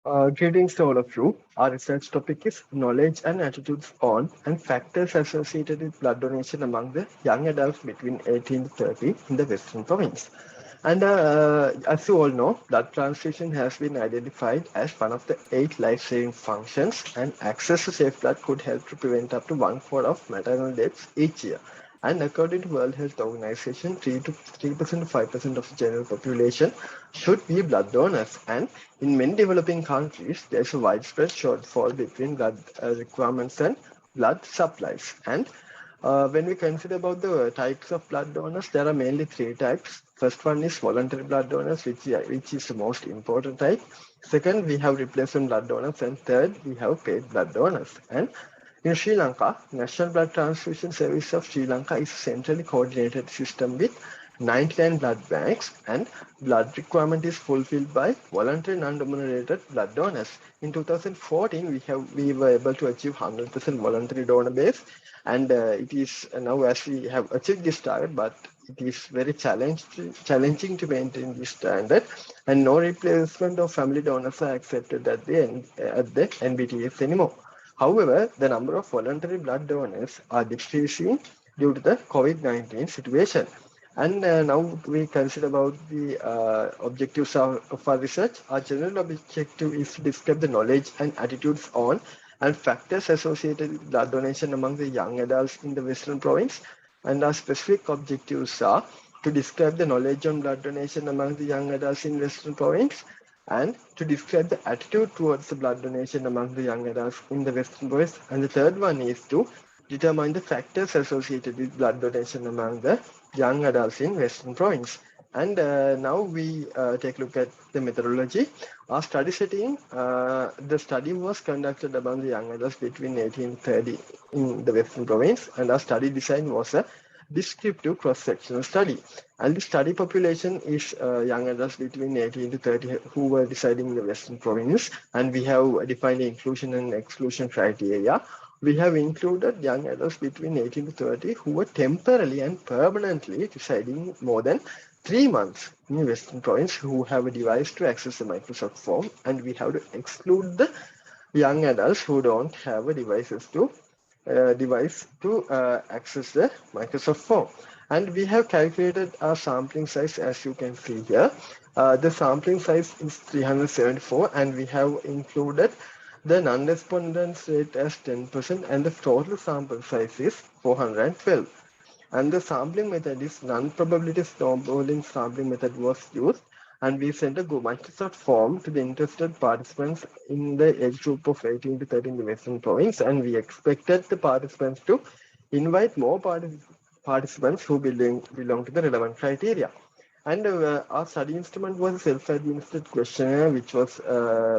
Greetings to all of you. Our research topic is knowledge and attitudes on and factors associated with blood donation among the young adults between 18 to 30 in the Western province. And as you all know, blood transfusion has been identified as one of the 8 life-saving functions, and access to safe blood could help to prevent up to 1/4 of maternal deaths each year. And according to World Health Organization, 3% to 5% of the general population should be blood donors. And in many developing countries, there's a widespread shortfall between blood requirements and blood supplies. And when we consider about the types of blood donors, there are mainly 3 types. First one is voluntary blood donors, which is the most important type. Second, we have replacement blood donors, and third, we have paid blood donors. And in Sri Lanka, National Blood Transfusion Service of Sri Lanka is a centrally coordinated system with 99 blood banks, and blood requirement is fulfilled by voluntary non-remunerated blood donors. In 2014, we were able to achieve 100% voluntary donor base, and it is now as we have achieved this target, but it is very challenging to maintain this standard, and no replacement of family donors are accepted at the NBTS anymore. However, the number of voluntary blood donors are decreasing due to the COVID-19 situation. And now we consider about the objectives of our research. Our general objective is to describe the knowledge and attitudes on and factors associated with blood donation among the young adults in the Western province. And our specific objectives are to describe the knowledge on blood donation among the young adults in Western province, and to describe the attitude towards the blood donation among the young adults in the Western province. And the third one is to determine the factors associated with blood donation among the young adults in Western province. And now we take a look at the methodology. Our study setting, the study was conducted among the young adults between 18 to 30 in the Western province, and our study design was a descriptive cross-sectional study. And the study population is young adults between 18 to 30 who were residing in the Western province, and we have defined the inclusion and exclusion criteria. We have included young adults between 18 to 30 who were temporarily and permanently residing more than 3 months in the Western province who have a device to access the Microsoft form, and we have to exclude the young adults who don't have a device to access the Microsoft form. And we have calculated our sampling size, as you can see here. The sampling size is 374, and we have included the non-respondence rate as 10%, and the total sample size is 412. And the sampling method is non-probability snowballing sampling method was used, and we sent a Microsoft form to the interested participants in the age group of 18 to 30 in the Western province, and we expected the participants to invite more participants who belong to the relevant criteria. And our study instrument was a self-administered questionnaire which was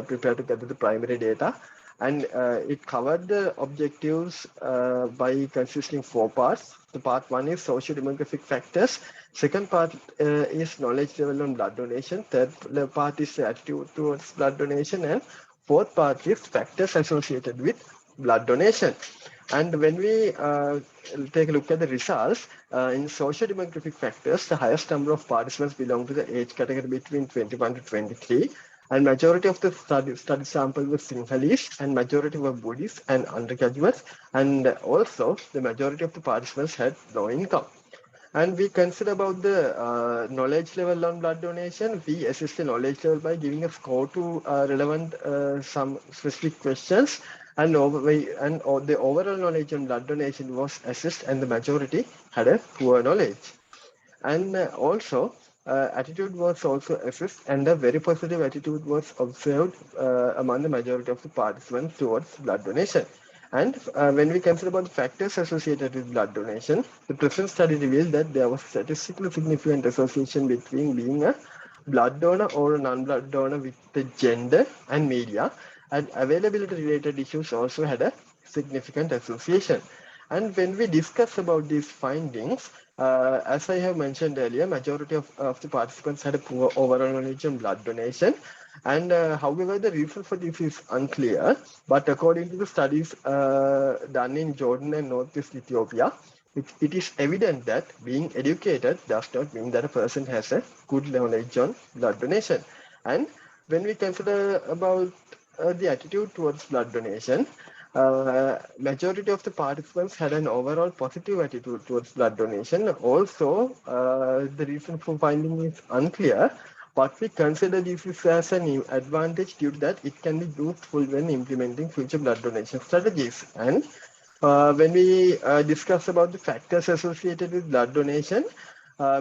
prepared to gather the primary data. And it covered the objectives by consisting 4 parts. The part 1 is socio-demographic factors. Second part is knowledge level on blood donation. Third part is the attitude towards blood donation. And fourth part is factors associated with blood donation. And when we take a look at the results, in socio-demographic factors, the highest number of participants belong to the age category between 21 to 23. And majority of the study sample was Sinhalese, and majority were Buddhists and undergraduates. And also, the majority of the participants had low income. And we consider about the knowledge level on blood donation. We assess the knowledge level by giving a score to relevant some specific questions, and the overall knowledge on blood donation was assessed, and the majority had a poor knowledge. And also, attitude was also assessed, and a very positive attitude was observed among the majority of the participants towards blood donation. And when we consider about the factors associated with blood donation, the present study revealed that there was statistically significant association between being a blood donor or a non-blood donor with the gender and media, and availability related issues also had a significant association. And when we discuss about these findings, as I have mentioned earlier, majority of the participants had a poor overall knowledge on blood donation. And however, the reason for this is unclear. But according to the studies done in Jordan and Northeast Ethiopia, it is evident that being educated does not mean that a person has a good knowledge on blood donation. And when we consider about the attitude towards blood donation, majority of the participants had an overall positive attitude towards blood donation. Also, the reason for finding is unclear, but we consider this is as an advantage due to that it can be useful when implementing future blood donation strategies. And when we discuss about the factors associated with blood donation,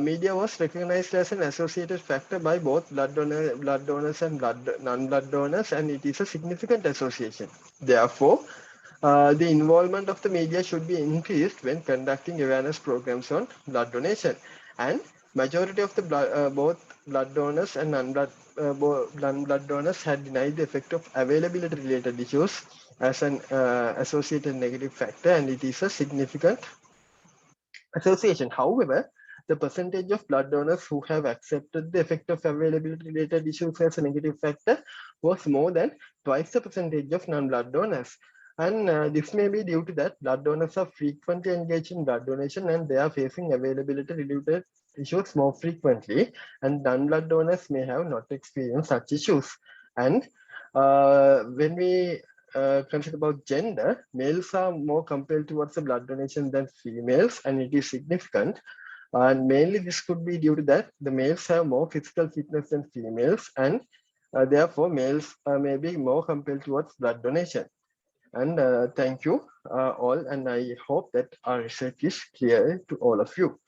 media was recognized as an associated factor by both blood donors and non-blood donors, and it is a significant association. Therefore, the involvement of the media should be increased when conducting awareness programs on blood donation. And majority of the both blood donors and non-blood donors had denied the effect of availability related issues as an associated negative factor, and it is a significant association. However, the percentage of blood donors who have accepted the effect of availability related issues as a negative factor was more than twice the percentage of non-blood donors. And this may be due to that blood donors are frequently engaged in blood donation and they are facing availability related issues more frequently, and non-blood donors may have not experienced such issues. And when we consider about gender, males are more compelled towards the blood donation than females, and it is significant. And mainly this could be due to that the males have more physical fitness than females, and therefore males may be more compelled towards blood donation. And thank you all, and I hope that our research is clear to all of you.